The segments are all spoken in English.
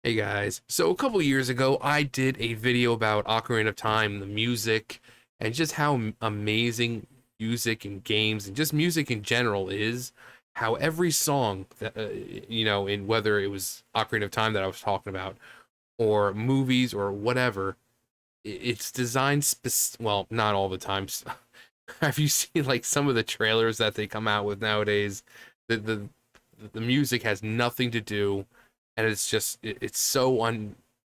Hey guys, so a couple years ago I did a video about Ocarina of Time, the music, and just how amazing music and games and just music in general is. How every song that, in whether it was Ocarina of Time that I was talking about, or movies or whatever, it's designed well, not all the times. Have you seen like some of the trailers that they come out with nowadays? The music has nothing to do, and it's just it's so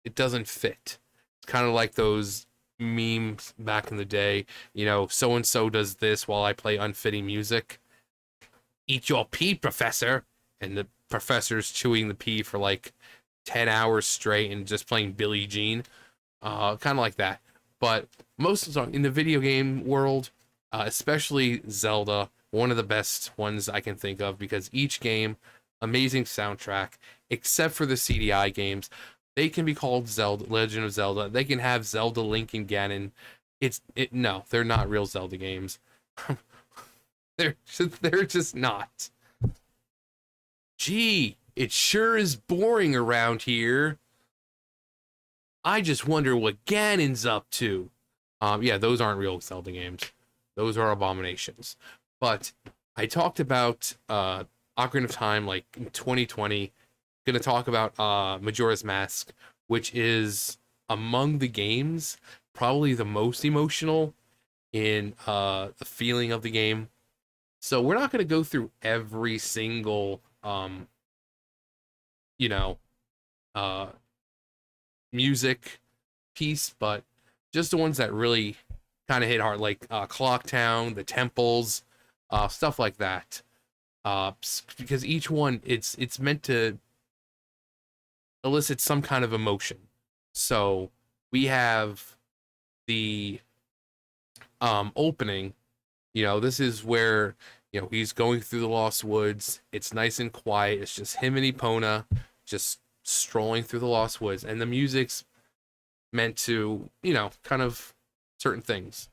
it doesn't fit. It's kind of like those memes back in the day. So and so does this while I play unfitting music. Eat your pea, professor, and the professor's chewing the pea for like 10 hours straight and just playing Billie Jean. Kind of like that. But most of the time in the video game world, especially Zelda, one of the best ones I can think of because each game, amazing soundtrack, except for the CDI games. They can be called Zelda, Legend of Zelda. They can have Zelda, Link, and Ganon. No, they're not real Zelda games. They're just not. Gee, it sure is boring around here. I just wonder what Ganon's up to. Yeah, those aren't real Zelda games. Those are abominations. But I talked about Ocarina of Time like in 2020. Gonna talk about Majora's Mask, which is among the games probably the most emotional in the feeling of the game. So we're not gonna go through every single you know uh music piece, but just the ones that really kind of hit hard, like Clock Town, the temples, stuff like that. Because each one, it's meant to elicit some kind of emotion. So we have the opening. This is where he's going through the Lost Woods. It's nice and quiet. It's just him and Epona just strolling through the Lost Woods, and the music's meant to, kind of certain things.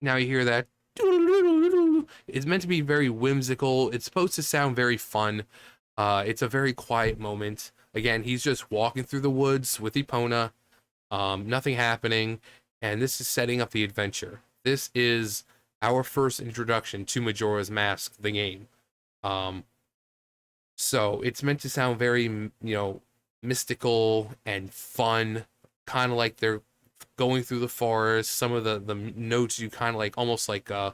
Now you hear that. It's meant to be very whimsical. It's supposed to sound very fun. It's a very quiet moment. Again, he's just walking through the woods with Epona, nothing happening, and this is setting up the adventure. This is our first introduction to Majora's Mask, the game. Um, so it's meant to sound very, mystical and fun, kind of like they're going through the forest. Some of the notes you kind of like, almost like the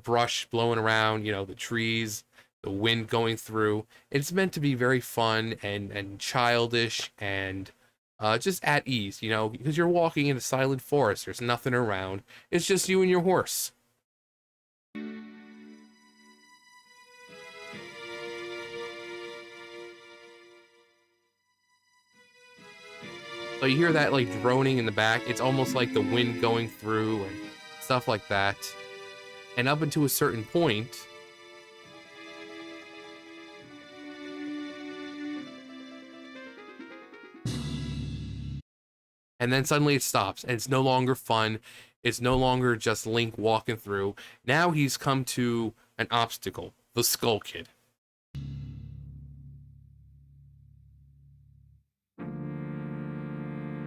brush blowing around, the trees, the wind going through. It's meant to be very fun and childish and just at ease, because you're walking in a silent forest. There's nothing around. It's just you and your horse. So you hear that like droning in the back. It's almost like the wind going through and stuff like that. And up until a certain point, and then suddenly it stops, and it's no longer fun. It's no longer just Link walking through. Now he's come to an obstacle, the Skull Kid.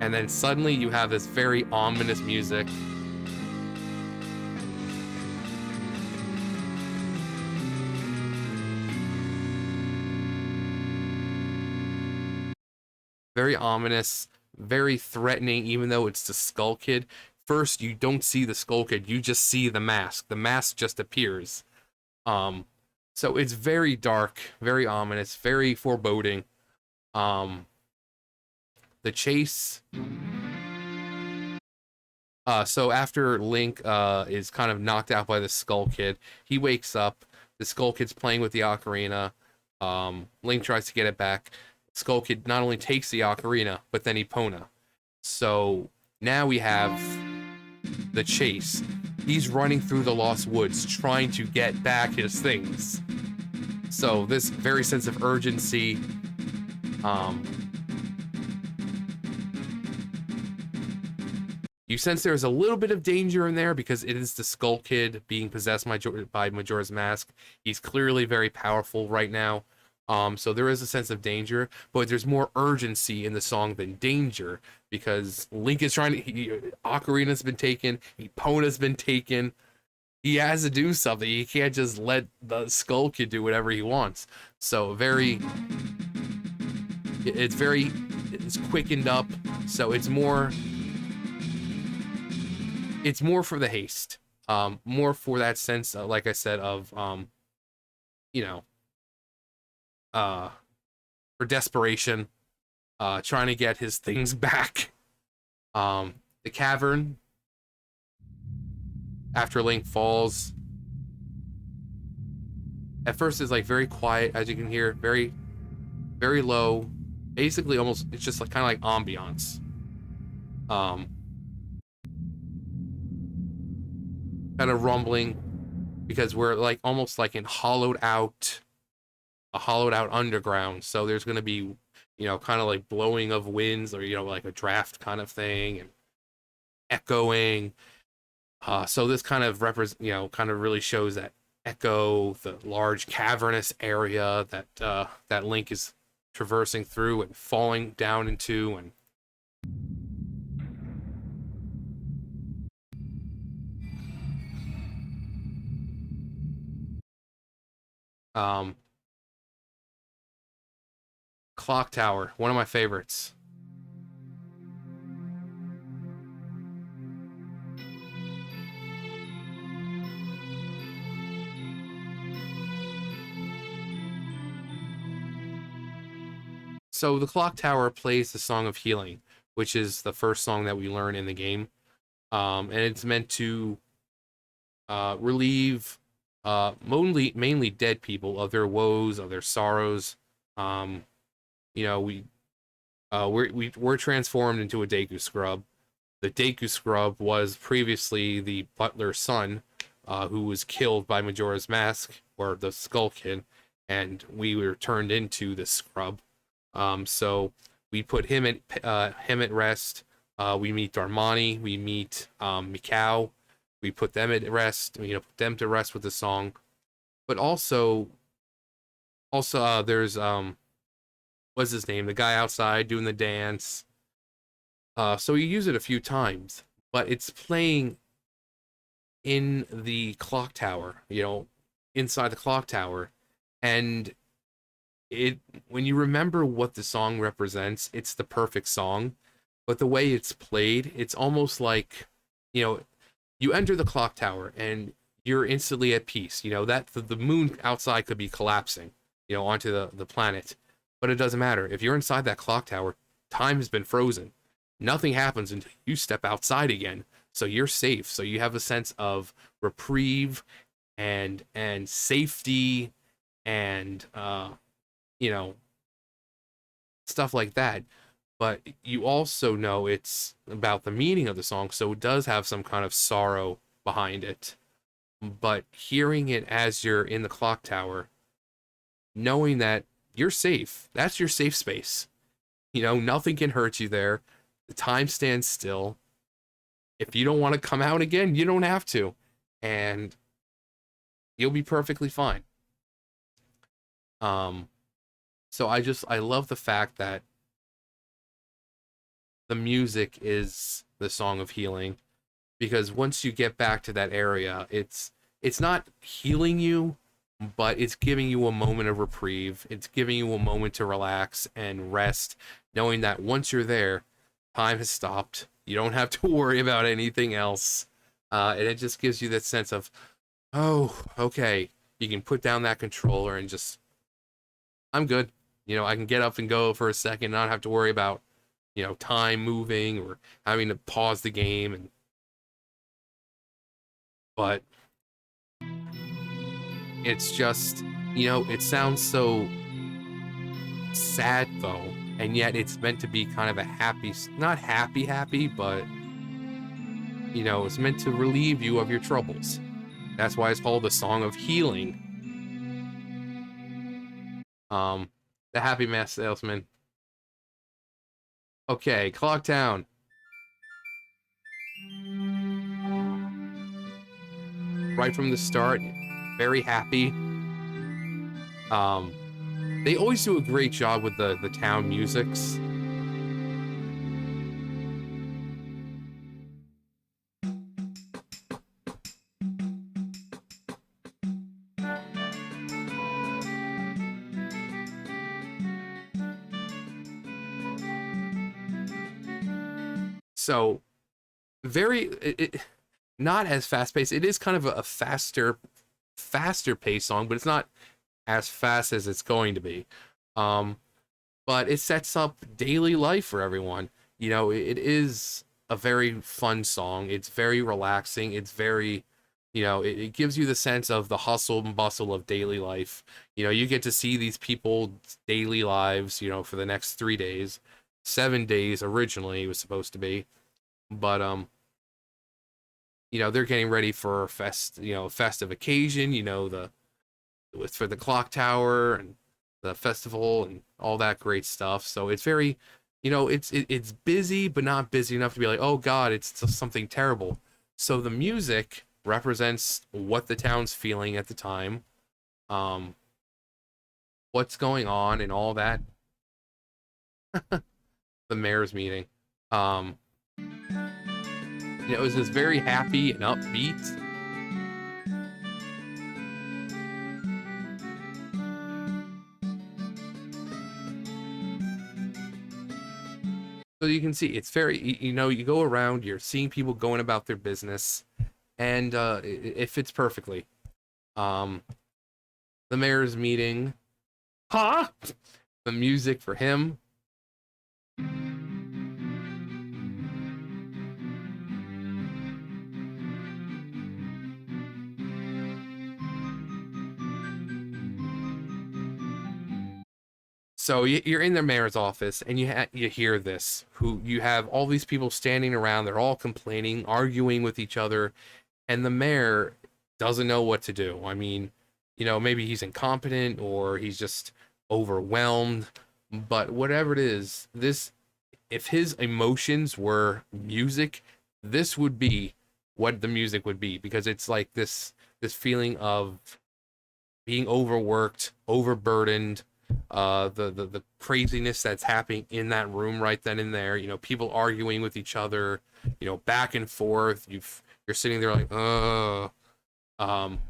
And then suddenly you have this very ominous music. Very ominous, very threatening, even though it's the Skull Kid. First, you don't see the Skull Kid, you just see the mask. The mask just appears. Um, so it's very dark, very ominous, very foreboding. Um, the chase. So after Link is kind of knocked out by the Skull Kid, he wakes up. The Skull Kid's playing with the ocarina. Link tries to get it back. Skull Kid not only takes the ocarina, but then Epona. So now we have the chase. He's running through the Lost Woods trying to get back his things. So this very sense of urgency, you sense there's a little bit of danger in there because it is the Skull Kid being possessed by Majora's Mask. He's clearly very powerful right now. So there is a sense of danger, but there's more urgency in the song than danger because Link is trying to. Ocarina's been taken, Epona's been taken. He has to do something. He can't just let the Skull Kid do whatever he wants. So it's quickened up. So it's more for the haste, more for that sense, like I said, of you know, for desperation, trying to get his things back. The cavern after Link falls, at first is like very quiet, as you can hear, very, very low, basically almost, it's just like kind of like ambiance. Kind of rumbling because we're like almost like in a hollowed out underground. So there's going to be, kind of like blowing of winds or, like a draft kind of thing and echoing. So this kind of kind of really shows that echo, the large cavernous area that that Link is traversing through and falling down into, and Clock Tower, one of my favorites. So the Clock Tower plays the Song of Healing, which is the first song that we learn in the game. And it's meant to relieve mainly dead people of their woes, of their sorrows. We're transformed into a Deku Scrub. The Deku Scrub was previously the butler's son, who was killed by Majora's Mask, or the Skull Kid, and we were turned into the Scrub. So we put him at rest. We meet Darmani, we meet Mikau, we put them at rest, put them to rest with the song. But also there's what's his name? The guy outside doing the dance. So you use it a few times, but it's playing in the clock tower, inside the clock tower, and when you remember what the song represents, it's the perfect song. But the way it's played, it's almost like, you enter the clock tower and you're instantly at peace. That the moon outside could be collapsing, onto the planet. But it doesn't matter. If you're inside that clock tower, time has been frozen. Nothing happens until you step outside again. So you're safe. So you have a sense of reprieve and safety and stuff like that. But you also know it's about the meaning of the song, so it does have some kind of sorrow behind it. But hearing it as you're in the clock tower, knowing that you're safe, that's your safe space. Nothing can hurt you there. The time stands still. If you don't want to come out again, you don't have to. And you'll be perfectly fine. So I love the fact that the music is the Song of Healing, because once you get back to that area, it's not healing you, but it's giving you a moment of reprieve. It's giving you a moment to relax and rest, knowing that once you're there, time has stopped. You don't have to worry about anything else. And it just gives you that sense of, oh, okay, you can put down that controller and just, I'm good. I can get up and go for a second and not have to worry about, time moving or having to pause the game. But it's just, it sounds so sad though, and yet it's meant to be kind of a happy, not happy, but It's meant to relieve you of your troubles. That's why it's called the Song of Healing. Um, the Happy Mask Salesman. Okay, Clock Town. Right from the start, very happy. Um, they always do a great job with the town musics. So very not as fast paced. It is kind of a faster paced song, but it's not as fast as it's going to be. Um, but it sets up daily life for everyone. It is a very fun song. It's very relaxing. It's very, it gives you the sense of the hustle and bustle of daily life. You get to see these people's daily lives, for the next 3 days, 7 days originally it was supposed to be. But they're getting ready for festive occasion, for the clock tower and the festival and all that great stuff. So it's very, it's busy, but not busy enough to be like, oh God, it's something terrible. So the music represents what the town's feeling at the time, um, what's going on and all that. The mayor's meeting. Um, it was just very happy and upbeat. So you can see it's very, you go around, you're seeing people going about their business, and it fits perfectly. Um, the mayor's meeting, huh? The music for him. So you're in the mayor's office, and you hear this. Who you have all these people standing around. They're all complaining, arguing with each other, and the mayor doesn't know what to do. I mean, maybe he's incompetent or he's just overwhelmed. But whatever it is, this if his emotions were music, this would be what the music would be, because it's like this feeling of being overworked, overburdened, the craziness that's happening in that room right then and there. People arguing with each other, back and forth. You're sitting there like, um,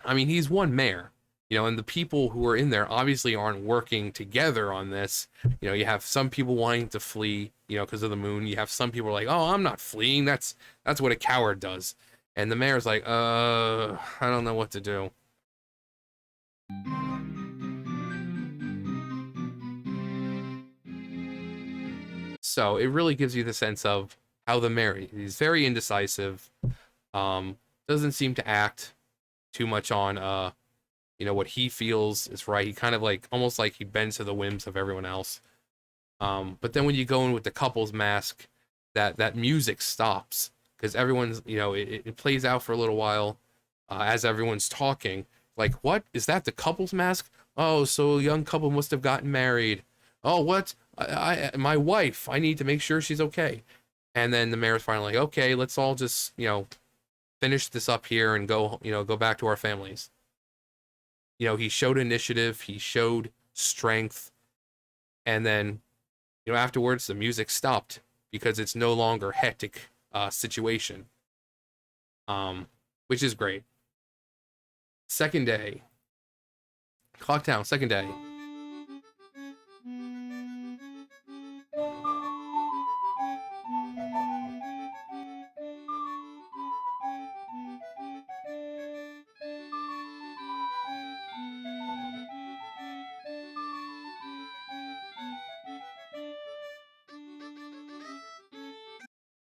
I mean, he's one mayor, and the people who are in there obviously aren't working together on this. You have some people wanting to flee, because of the moon. You have some people like, oh, I'm not fleeing. That's what a coward does. And the mayor's like, I don't know what to do. So it really gives you the sense of how the mayor, he's very indecisive, doesn't seem to act too much on what he feels is right. He kind of like almost like he bends to the whims of everyone else. But then when you go in with the couple's mask, that music stops because everyone's, it plays out for a little while as everyone's talking. Like, what is that? The couple's mask? Oh, so a young couple must have gotten married. Oh, what? My wife. I need to make sure she's okay. And then the mayor's finally like, okay, let's all just, finish this up here and go back to our families. He showed initiative, he showed strength, and then, afterwards the music stopped because it's no longer hectic situation. Which is great. Second day, Clocktown, second day.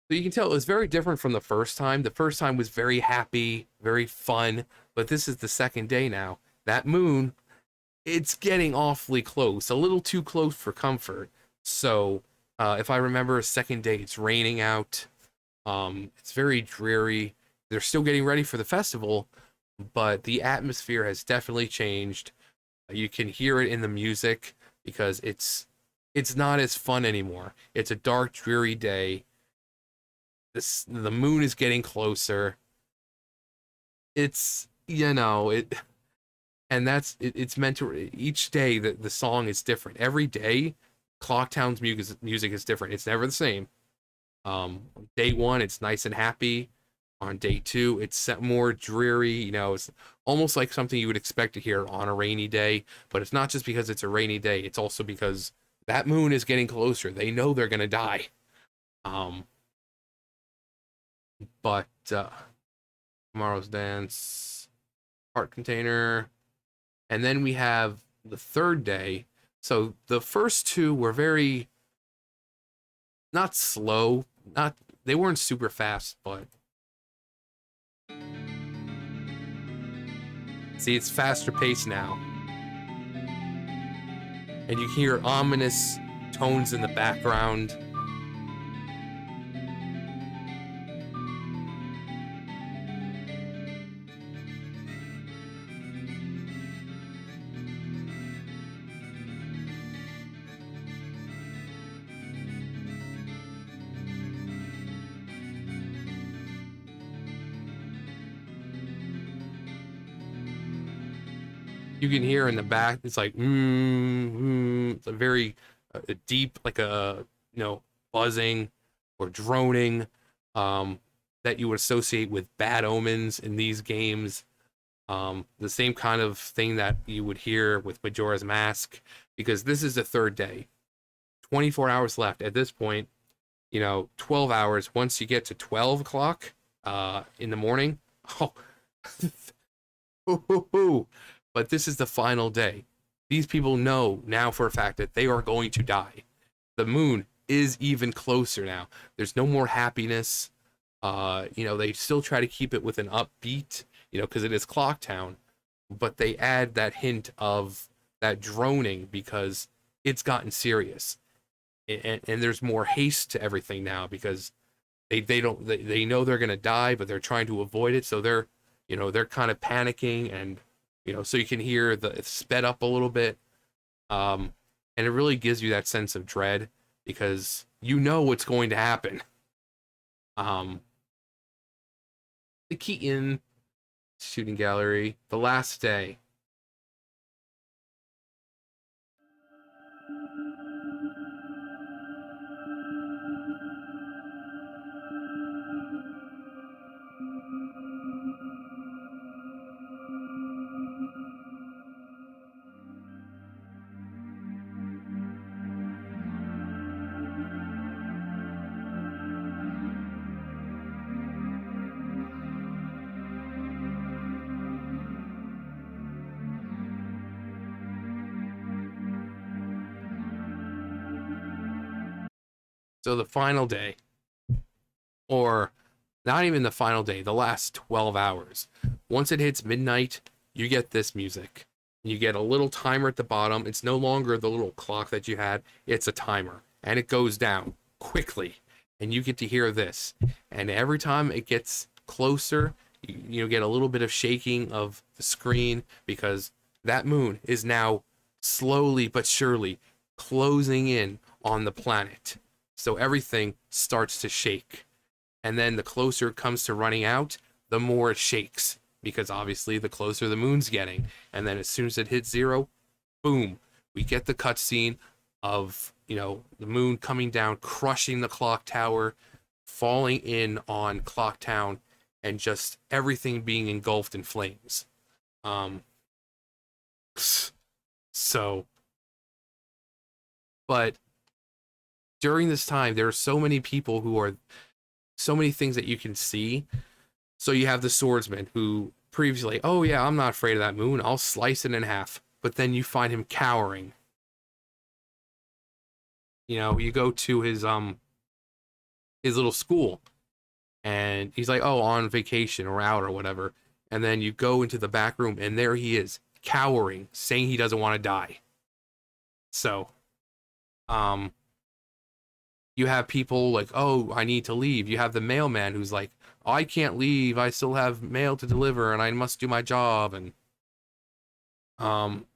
So you can tell it was very different from the first time. The first time was very happy, very fun, but this is the second day now. That moon, it's getting awfully close, a little too close for comfort. So, if I remember, second day, it's raining out. It's very dreary. They're still getting ready for the festival, but the atmosphere has definitely changed. You can hear it in the music because it's not as fun anymore. It's a dark, dreary day. The moon is getting closer. It's it, and it's meant to, each day the song is different. Every day, Clocktown's music is different. It's never the same. Day one, it's nice and happy. On day two, it's more dreary. It's almost like something you would expect to hear on a rainy day, but it's not just because it's a rainy day. It's also because that moon is getting closer. They know they're gonna die. Um, but Tomorrow's Dance, Heart Container, and then we have the third day. So the first two were very, not slow, not they weren't super fast, but see, it's faster paced now. And you hear ominous tones in the background. You can hear in the back, it's like it's a very deep, like a buzzing or droning, um, that you would associate with bad omens in these games. The same kind of thing that you would hear with Majora's Mask, because this is the third day. 24 hours left at this point. 12 hours. Once you get to 12 o'clock in the morning, oh, but this is the final day. These people know now for a fact that they are going to die. The moon is even closer now. There's no more happiness. They still try to keep it with an upbeat, because it is Clocktown, but they add that hint of that droning because it's gotten serious. And there's more haste to everything now because they know they're gonna die, but they're trying to avoid it. So they're kind of panicking, and so you can hear it's sped up a little bit, and it really gives you that sense of dread because you know what's going to happen. Um, the Keaton shooting gallery, the last day. So the final day, or not even the final day, the last 12 hours. Once it hits midnight, you get this music. You get a little timer at the bottom. It's no longer the little clock that you had, it's a timer, and it goes down quickly. And you get to hear this. And every time it gets closer, you get a little bit of shaking of the screen because that moon is now slowly but surely closing in on the planet. So everything starts to shake. And then the closer it comes to running out, the more it shakes because obviously the closer the moon's getting. And then as soon as it hits zero, boom, we get the cutscene of the moon coming down, crushing the clock tower, falling in on Clock Town, and just everything being engulfed in flames. Um, so, but during this time, there are so many people who are so many things that you can see. So you have the swordsman who previously, oh yeah, I'm not afraid of that moon. I'll slice it in half. But then you find him cowering. You go to his little school and he's like, "Oh, on vacation or out or whatever." And then you go into the back room and there he is, cowering, saying he doesn't want to die. So, um You have people like, oh, I need to leave. You have the mailman who's like, oh, I can't leave. I still have mail to deliver and I must do my job. And um,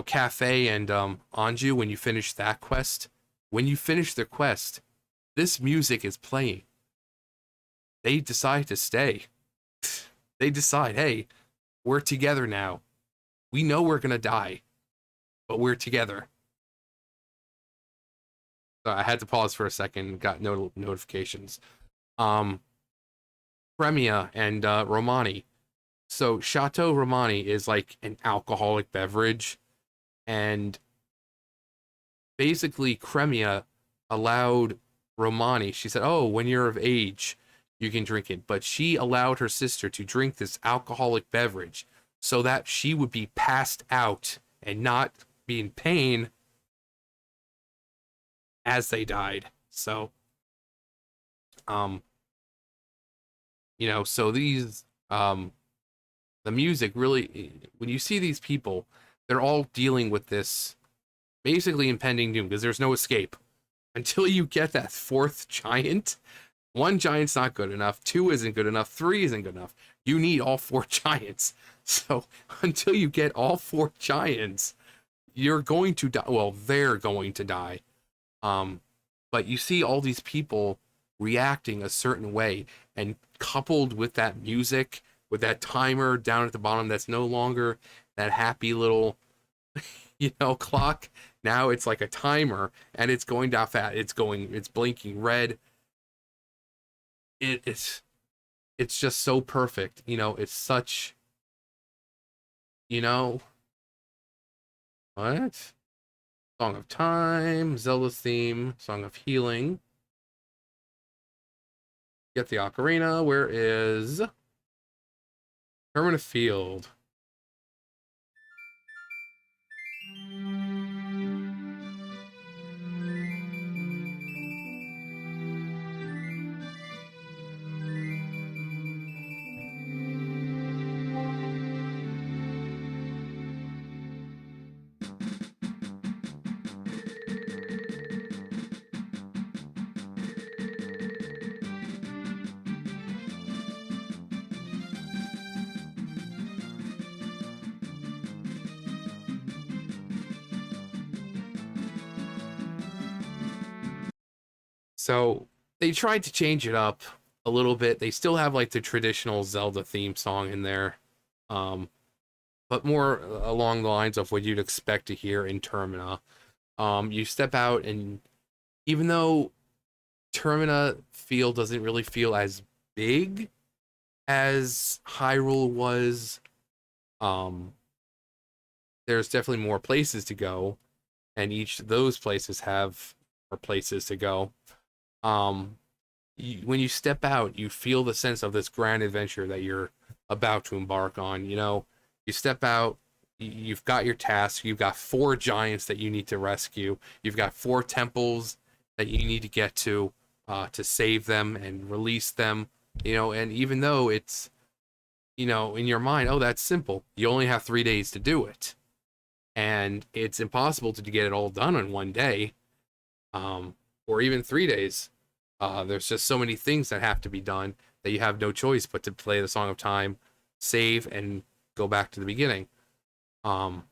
Cafe and Anju, when you finish that quest, when you finish the quest, this music is playing. They decide to stay. They decide, hey, we're together now. We know we're gonna die, but we're together. So I had to pause for a second. Got notifications. Um, Premia and Romani. So Chateau Romani is like an alcoholic beverage, and basically Cremia allowed Romani. She said, "Oh, when you're of age, you can drink it." But she allowed her sister to drink this alcoholic beverage so that she would be passed out and not be in pain as they died. So, um, so these the music really, when you see these people, they're all dealing with this basically impending doom because there's no escape until you get that fourth giant. One giant's not good enough, two isn't good enough, three isn't good enough. You need all four giants. So until you get all four giants, you're going to die. Well, they're going to die. Um, but you see all these people reacting a certain way, and coupled with that music, with that timer down at the bottom that's no longer that happy little, clock. Now it's like a timer, and it's going down fast. It's blinking red. It's just so perfect. It's such, you know, what? Song of Time, Zelda's theme, Song of Healing. Get the ocarina. Where is Permanent Field? So they tried to change it up a little bit. They still have like the traditional Zelda theme song in there, um, but more along the lines of what you'd expect to hear in Termina. You step out, and even though Termina feel doesn't really feel as big as Hyrule was, um, there's definitely more places to go, and each of those places have more places to go. Um, when you step out, you feel the sense of this grand adventure that you're about to embark on. You step out, you've got your task, you've got four giants that you need to rescue, you've got four temples that you need to get to save them and release them. And even though it's, in your mind, oh, that's simple, you only have 3 days to do it. And it's impossible to get it all done in one day, or even 3 days. There's just so many things that have to be done that you have no choice but to play the Song of Time, save, and go back to the beginning. Um,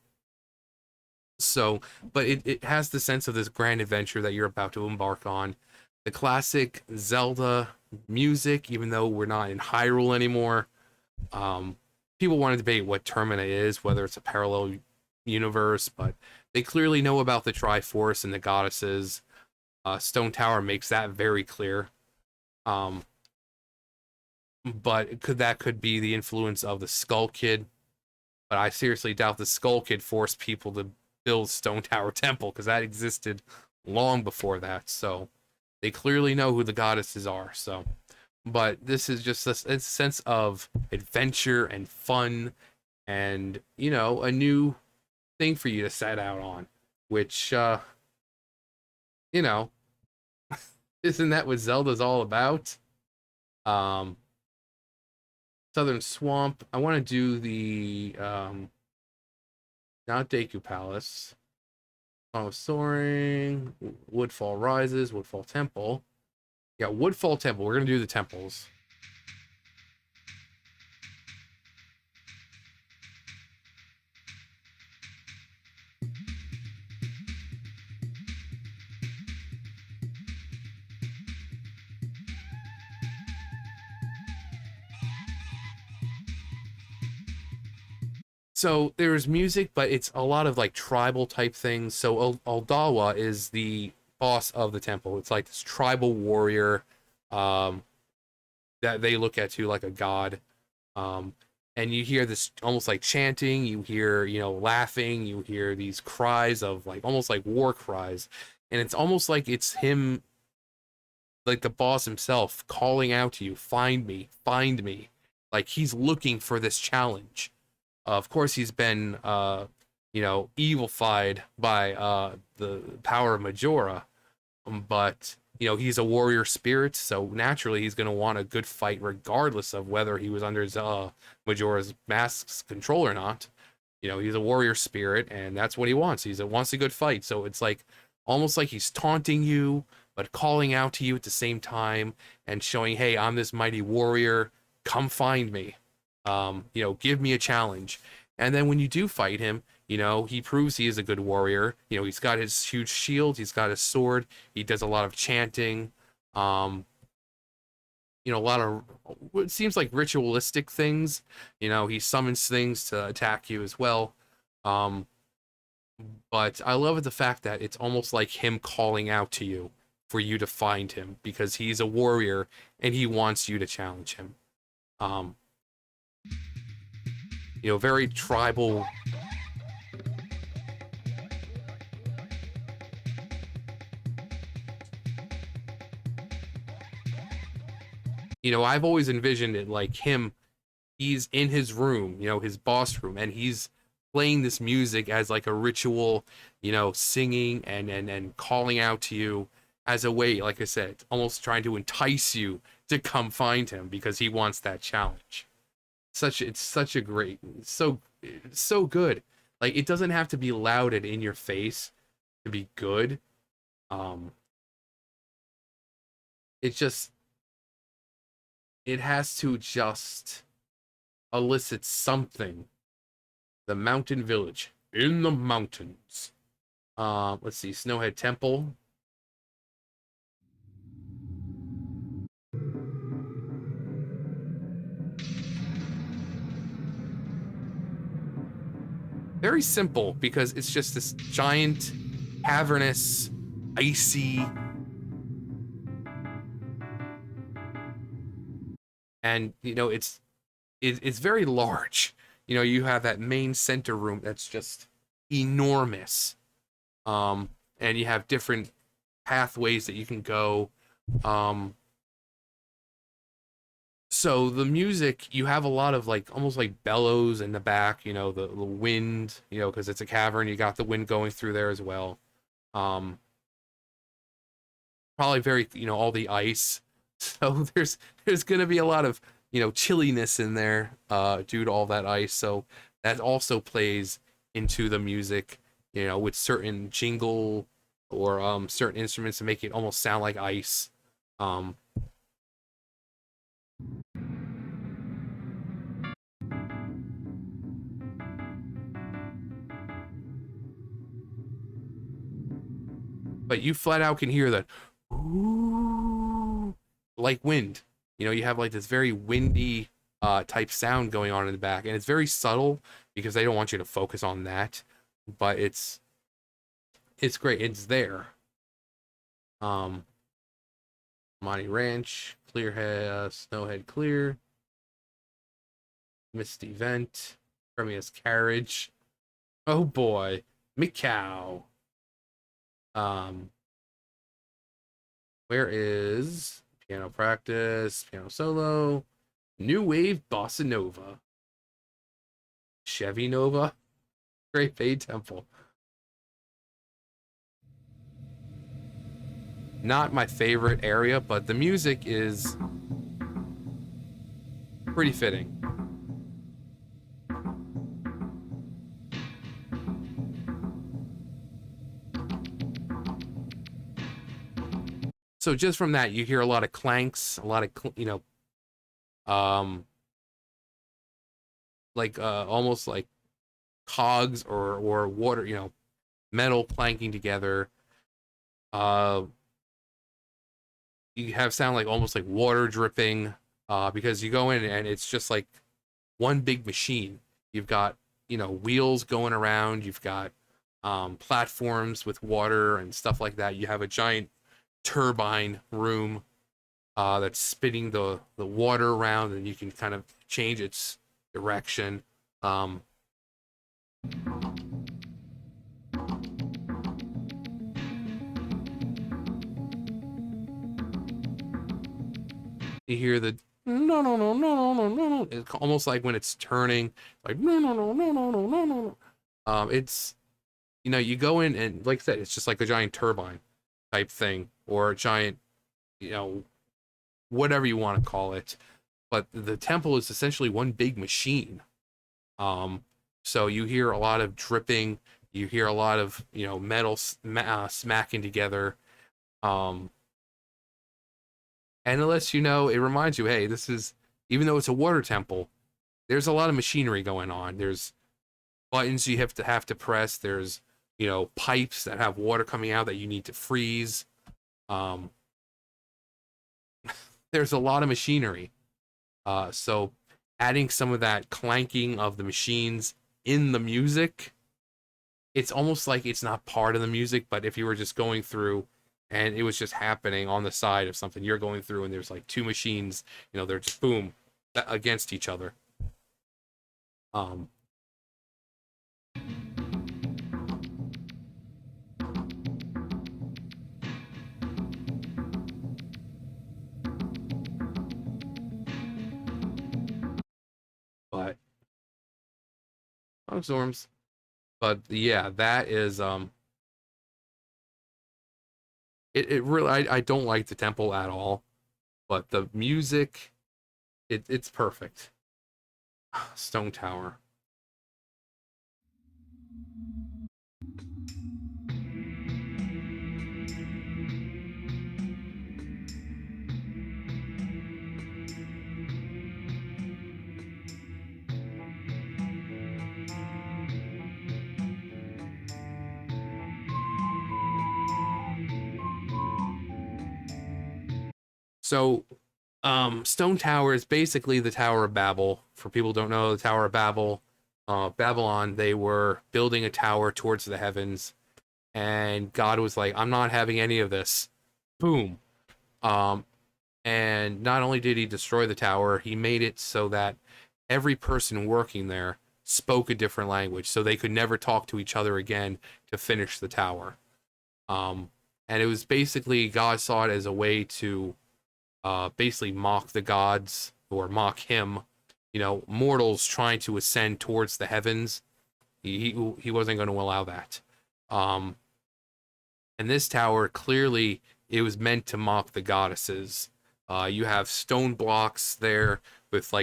but it has the sense of this grand adventure that you're about to embark on. The classic Zelda music, even though we're not in Hyrule anymore. Um, People want to debate what Termina is, whether it's a parallel universe, but they clearly know about the Triforce and the goddesses. Stone Tower makes that very clear. Um, but could be the influence of the Skull Kid? But I seriously doubt the Skull Kid forced people to build Stone Tower Temple because that existed long before that. So they clearly know who the goddesses are. So, but this is just a sense of adventure and fun, and a new thing for you to set out on, which you know isn't that what Zelda's all about? Um, Southern Swamp. I want to do the not Deku Palace. Oh, soaring. Woodfall rises. Woodfall temple. Yeah, Woodfall temple. We're gonna do the temples. So there's music, but it's a lot of like tribal type things. So Aldawa is the boss of the temple. It's like this tribal warrior um, that they look at you like a god. Um, and you hear this almost like chanting. You hear, laughing. You hear these cries of like almost like war cries, and it's almost like it's him, like the boss himself, calling out to you, "Find me, find me!" Like he's looking for this challenge. Of course, he's been, evilified by the power of Majora, but he's a warrior spirit, so naturally he's going to want a good fight, regardless of whether he was under Majora's Mask's control or not. He's a warrior spirit, and that's what he wants. He wants a good fight, so it's like almost like he's taunting you, but calling out to you at the same time and showing, "Hey, I'm this mighty warrior. Come find me. Give me a challenge." And then when you do fight him, he proves he is a good warrior. He's got his huge shield, he's got his sword, he does a lot of chanting, um, a lot of what seems like ritualistic things. He summons things to attack you as well. Um, but I love the fact that it's almost like him calling out to you for you to find him because he's a warrior and he wants you to challenge him. Um, very tribal. I've always envisioned it like him, he's in his room, his boss room, and he's playing this music as like a ritual, singing and calling out to you as a way, like I said, almost trying to entice you to come find him because he wants that challenge. It's such a great, it's so good. Like it doesn't have to be loud and in your face to be good. Um, it just it has to just elicit something. The mountain village in the mountains. Let's see, Snowhead Temple. Very simple because it's just this giant, cavernous, icy, and it's very large. You have that main center room that's just enormous. Um, and you have different pathways that you can go. Um, so the music, you have a lot of like almost like bellows in the back, the wind, because it's a cavern, you got the wind going through there as well. Um, Probably very, all the ice. So there's gonna be a lot of, chilliness in there, due to all that ice. So that also plays into the music, with certain jingle or certain instruments to make it almost sound like ice. Um, but you flat out can hear that ooh, like wind. You have like this very windy type sound going on in the back, and it's very subtle because they don't want you to focus on that. But it's great. It's there. Um, Monty Ranch, Clearhead, Snowhead Clear, Misty Vent, Premius Carriage. Oh boy, Mikau. Um, where is piano practice, piano solo, new wave bossa nova, Chevy Nova, Great Bay Temple. Not my favorite area, but the music is pretty fitting. So just from that, you hear a lot of clanks, a lot of um, like almost like cogs or water, metal clanking together. Uh, you have sound like almost like water dripping, because you go in and it's just like one big machine. You've got, wheels going around. You've got platforms with water and stuff like that. You have a giant turbine room that's spinning the water around, and you can kind of change its direction. Um, you hear the no no no no no no no. It's almost like when it's turning, like no no no no no no no no. It's you go in and like I said, it's just like a giant turbine type thing or a giant, you know, whatever you want to call it. But the temple is essentially one big machine. Um, so you hear a lot of dripping, you hear a lot of metal smacking together. Um, and it lets you know, it reminds you, hey, this is, even though it's a water temple, there's a lot of machinery going on. There's buttons you have to press. There's pipes that have water coming out that you need to freeze. Um, there's a lot of machinery. So adding some of that clanking of the machines in the music, it's almost like it's not part of the music, but if you were just going through and it was just happening on the side of something you're going through and there's like two machines, they're just boom against each other. Um, but storms. But yeah, that is it really I don't like the temple at all, but the music it's perfect. Stone Tower. So Stone Tower is basically the Tower of Babel. For people who don't know, the Tower of Babel, Babylon, they were building a tower towards the heavens, and God was like, I'm not having any of this. Boom. Um, and not only did he destroy the tower, he made it so that every person working there spoke a different language, so they could never talk to each other again to finish the tower. Um, and it was basically God saw it as a way to basically mock the gods or mock him. Mortals trying to ascend towards the heavens. He wasn't going to allow that. Um, and this tower clearly it was meant to mock the goddesses. You have stone blocks there with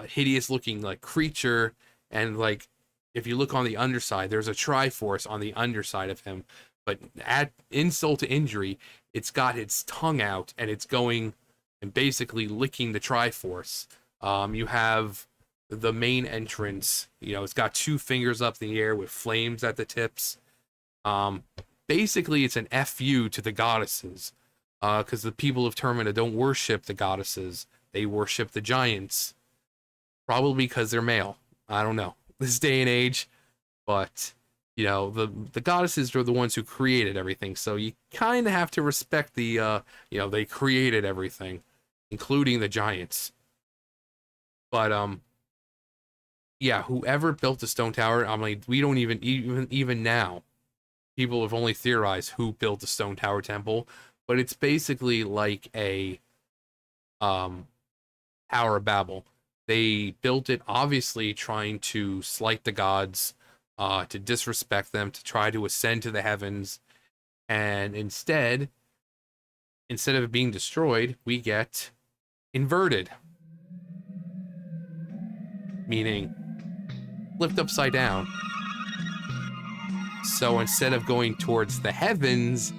hideous looking like creature, and like if you look on the underside, there's a Triforce on the underside of him. But add insult to injury, it's got its tongue out and it's going and basically licking the Triforce. You have the main entrance. It's got two fingers up in the air with flames at the tips. Um, Basically, it's an FU to the goddesses, because the people of Termina don't worship the goddesses; they worship the giants. Probably because they're male. I don't know this day and age, but the goddesses are the ones who created everything, so you kind of have to respect they created everything, including the giants. But yeah, whoever built the stone tower, I'm like, we don't even now, people have only theorized who built the stone tower temple, but it's basically like a um Tower of Babel. They built it obviously trying to slight the gods, to disrespect them, to try to ascend to the heavens, and instead of it being destroyed, we get inverted, meaning flipped upside down. So instead of going towards the heavens,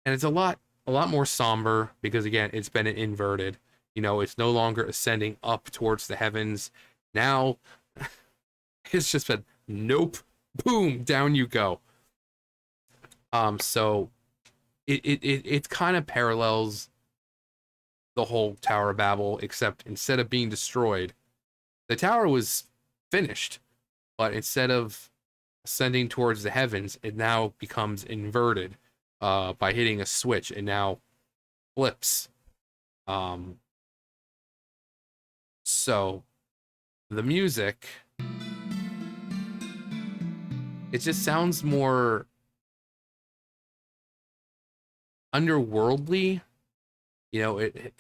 and it's a lot more somber because again, it's been inverted. You know, it's no longer ascending up towards the heavens. Now it's just been nope, boom, down you go. So it kind of parallels the whole Tower of Babel, except instead of being destroyed, the tower was finished, but instead of ascending towards the heavens, it now becomes inverted by hitting a switch. It now flips. Um, so the music, it just sounds more underworldly. You know, it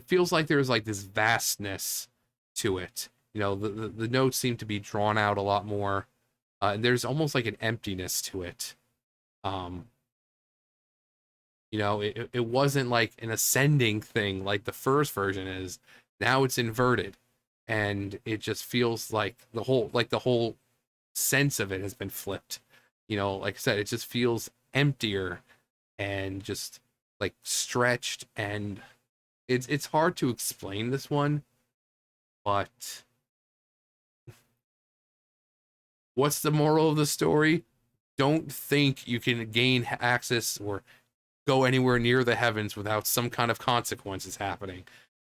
feels like there's like this vastness to it. You know, the notes seem to be drawn out a lot more. And there's almost like an emptiness to it. Um, you know, it wasn't like an ascending thing like the first version is. Now it's inverted, and it just feels like the whole sense of it has been flipped. You know, like I said, it just feels emptier and just like stretched, and it's hard to explain this one, but what's the moral of the story? Don't think you can gain access or go anywhere near the heavens without some kind of consequences happening,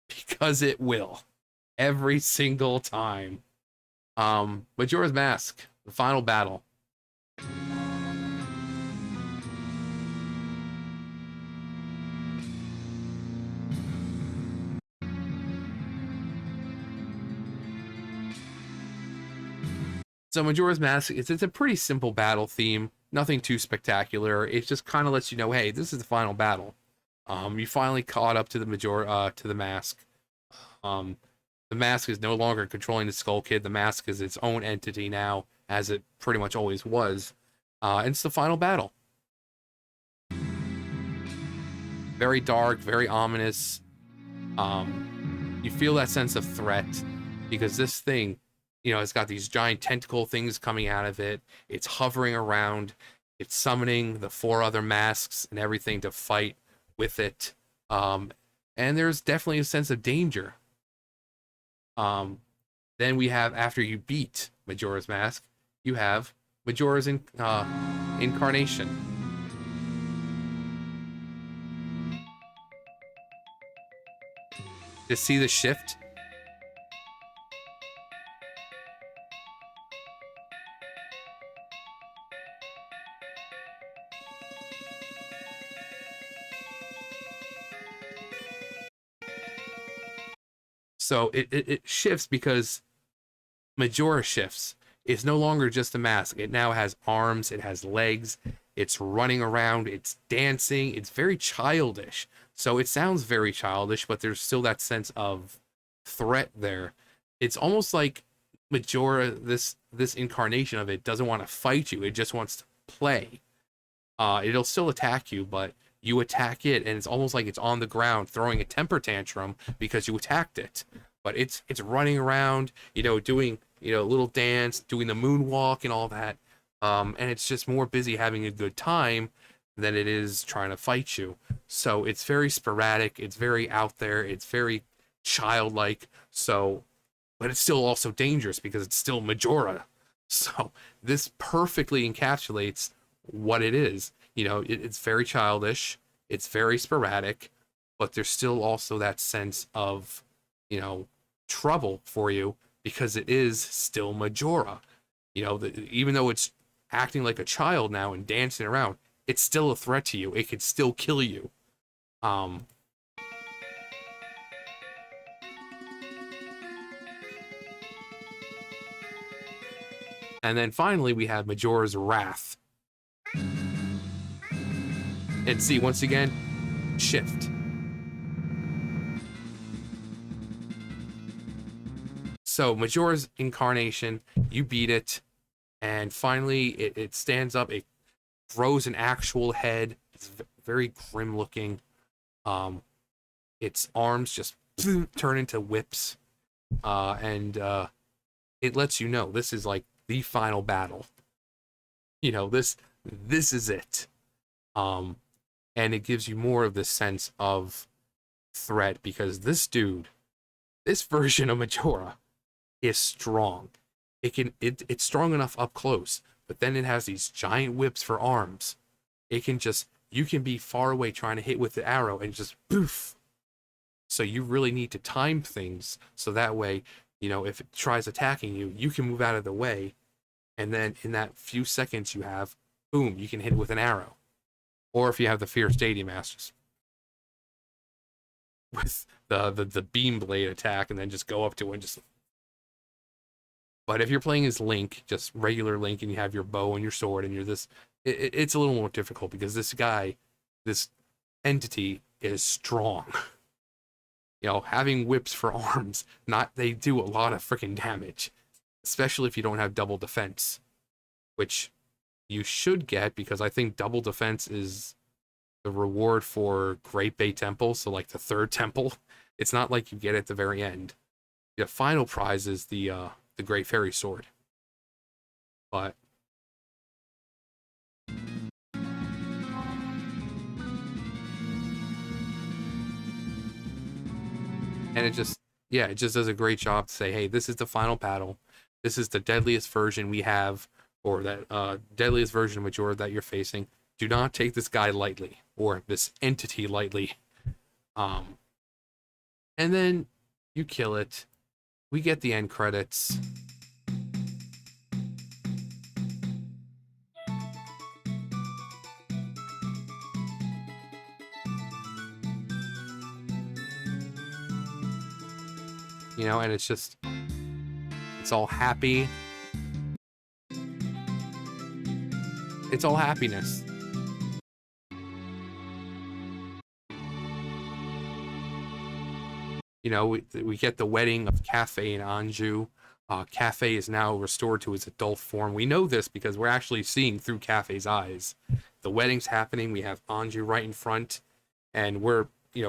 because it will every single time. Majora's Mask, the final battle. So Majora's Mask, it's a pretty simple battle theme, nothing too spectacular. It just kind of lets you know, hey, this is the final battle. You finally caught up to the to the mask. Um, the mask is no longer controlling the Skull Kid. The mask is its own entity now, as it pretty much always was. And it's the final battle. Very dark, very ominous. You feel that sense of threat because this thing, you know, it's got these giant tentacle things coming out of it. It's hovering around. It's summoning the four other masks and everything to fight with it. And there's definitely a sense of danger. Um, then we have, after you beat Majora's Mask, you have Majora's Incarnation. To see the shift. So it shifts because Majora shifts. It's no longer just a mask. It now has arms, it has legs, it's running around, it's dancing, it's very childish. So it sounds very childish, but there's still that sense of threat there. It's almost like Majora, this incarnation of it, doesn't want to fight you. It just wants to play. It'll still attack you, but you attack it, and it's almost like it's on the ground throwing a temper tantrum because you attacked it. But it's running around, you know, doing, you know, a little dance, doing the moonwalk and all that. And it's just more busy having a good time than it is trying to fight you. So it's very sporadic, it's very out there, it's very childlike. So, but it's still also dangerous because it's still Majora. So this perfectly encapsulates what it is. You know, it's very childish, it's very sporadic, but there's still also that sense of, you know, trouble for you because it is still Majora. You know, even though it's acting like a child now and dancing around, it's still a threat to you. It could still kill you. Um, and then finally we have Majora's Wrath. And see, once again, shift. So Majora's Incarnation, you beat it, and finally it stands up. It grows an actual head. It's very grim looking. Um, its arms just turn into whips, and it lets you know this is like the final battle. You know, this is it. Um, and it gives you more of the sense of threat because this dude, this version of Majora is strong. It's strong enough up close, but then it has these giant whips for arms. It can just you can be far away trying to hit with the arrow and just poof. So you really need to time things so that way, if it tries attacking you, you can move out of the way, and then in that few seconds you have, boom, you can hit it with an arrow. Or if you have the Fierce Deity Masters with the beam blade attack and then just go up to it and just. But if you're playing as Link, just regular Link, and you have your bow and your sword and you're this, it's a little more difficult because this guy, this entity is strong. Having whips for arms, they do a lot of freaking damage, especially if you don't have double defense, which you should get because I think double defense is the reward for Great Bay Temple, so like the third temple. It's not like you get it at the very end. The final prize is the Great Fairy Sword. But and it just does a great job to say, hey, this is the final battle. This is the deadliest version we have, or that deadliest version of Majora that you're facing. Do not take this guy lightly, or this entity lightly. And then you kill it. We get the end credits. And it's all happy. It's all happiness. We get the wedding of Cafe and Anju. Cafe is now restored to his adult form. We know this because we're actually seeing through Cafe's eyes. The wedding's happening. We have Anju right in front, and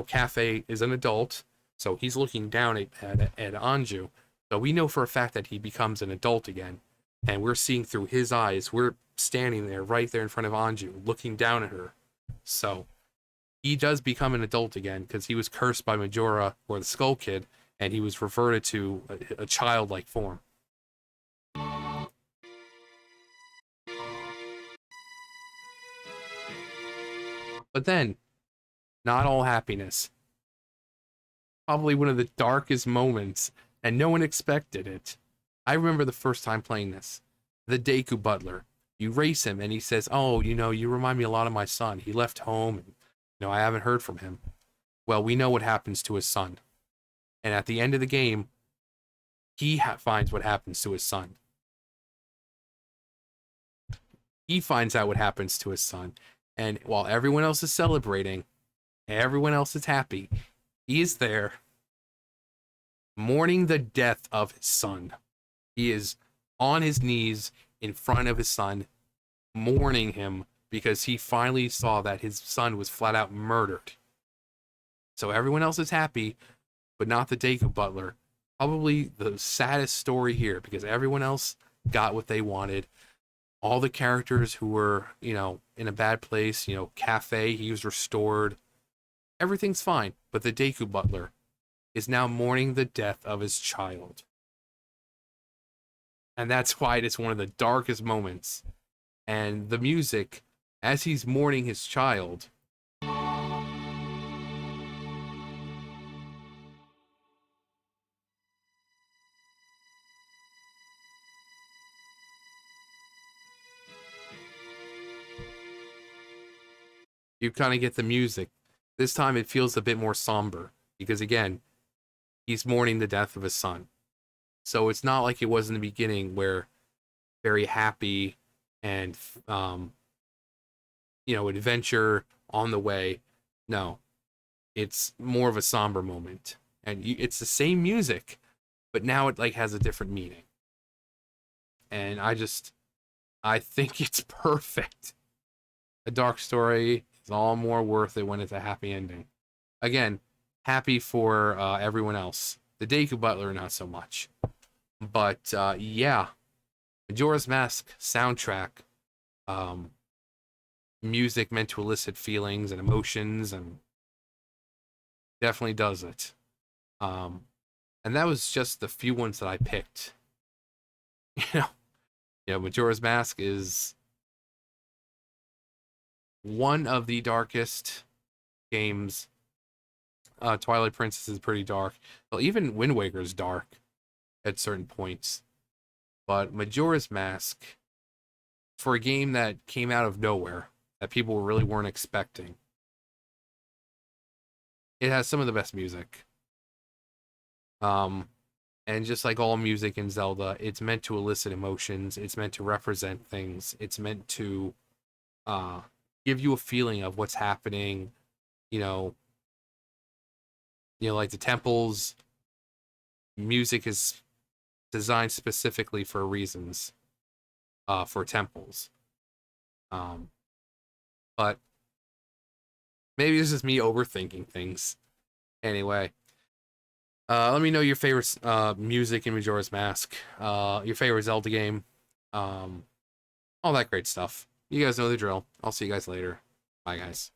Cafe is an adult, so he's looking down at Anju. So we know for a fact that he becomes an adult again, and we're seeing through his eyes. We're standing there, right there in front of Anju, looking down at her. So he does become an adult again because he was cursed by Majora or the Skull Kid, and he was reverted to a childlike form. But then, not all happiness. Probably one of the darkest moments, and no one expected it. I remember the first time playing this. The Deku Butler. You race him, and he says, "Oh, you remind me a lot of my son. He left home, and I haven't heard from him." Well, we know what happens to his son. And at the end of the game, he finds what happens to his son. He finds out what happens to his son. And while everyone else is celebrating, everyone else is happy, he is there mourning the death of his son. He is on his knees in front of his son, mourning him because he finally saw that his son was flat out murdered. So everyone else is happy, but not the Deku Butler. Probably the saddest story here because everyone else got what they wanted. All the characters who were, in a bad place, Cafe, he was restored. Everything's fine, but the Deku Butler is now mourning the death of his child. And that's why it's one of the darkest moments. And the music, as he's mourning his child, you kind of get the music. This time it feels a bit more somber because, again, he's mourning the death of his son. So it's not like it was in the beginning where very happy and, adventure on the way. No, it's more of a somber moment. And it's the same music, but now it has a different meaning. And I think it's perfect. A dark story is all more worth it when it's a happy ending. Again, happy for everyone else. The Deku Butler, not so much. But yeah, Majora's Mask soundtrack. music meant to elicit feelings and emotions, and definitely does it. Um, and that was just the few ones that I picked. You know, Majora's Mask is one of the darkest games. Twilight Princess is pretty dark. Well, even Wind Waker is dark at certain points. But Majora's Mask, for a game that came out of nowhere, that people really weren't expecting, it has some of the best music. Um, and just like all music in Zelda, it's meant to elicit emotions. It's meant to represent things. It's meant to uh, give you a feeling of what's happening. You know, like the temples. Music is designed specifically for reasons. For temples. Um, but maybe this is me overthinking things. Anyway, let me know your favorite music in Majora's Mask. Your favorite Zelda game. Um, all that great stuff. You guys know the drill. I'll see you guys later. Bye, guys.